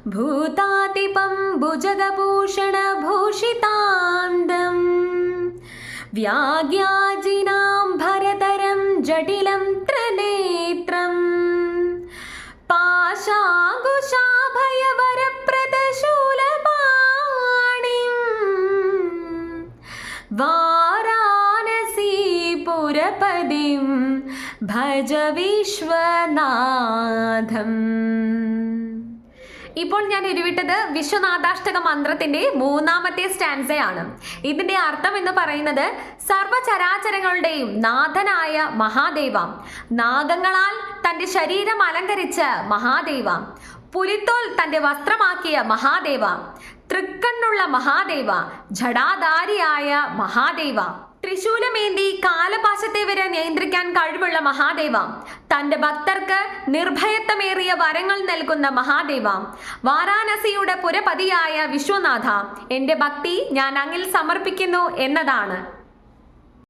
ഭൂതാതിപം ഭുജഗഭൂഷണഭൂഷിതാന്തം വ്യാഗ്യാജിനാം ഭരതരം ജടിലം ത്രിനേത്രം പാശാകുശാഭയവരപ്രദശൂലപാണിം വാരാണസീപുരപതിം ഭജ വിശ്വനാഥം. ഇപ്പോൾ ഞാൻ ഉരുവിട്ടത് വിശ്വനാഥാഷ്ടക മന്ത്രത്തിന്റെ 3ാമത്തെ സ്റ്റാൻസയാണ്. ഇതിന്റെ അർത്ഥം എന്ന് പറയുന്നത് സർവചരാചരങ്ങളുടെയും നാഥനായ മഹാദേവ, നാഗങ്ങളാൽ തന്റെ ശരീരം അലങ്കരിച്ച മഹാദേവ, പുലിത്തോൽ തന്റെ വസ്ത്രമാക്കിയ മഹാദേവ, തൃക്കണ്ണുള്ള മഹാദേവ, ജടാധാരിയായ മഹാദേവ, ത്രിശൂലമേന്തി കാലപാശത്തെ വരെ നിയന്ത്രിക്കാൻ കഴിവുള്ള മഹാദേവ, തന്റെ ഭക്തർക്ക് നിർഭയത്വമേറിയ വരങ്ങൾ നൽകുന്ന മഹാദേവ, വാരാണസിയുടെ പുരപതിയായ വിശ്വനാഥ, എന്റെ ഭക്തി ഞാൻ അങ്ങിൽ സമർപ്പിക്കുന്നു എന്നതാണ്.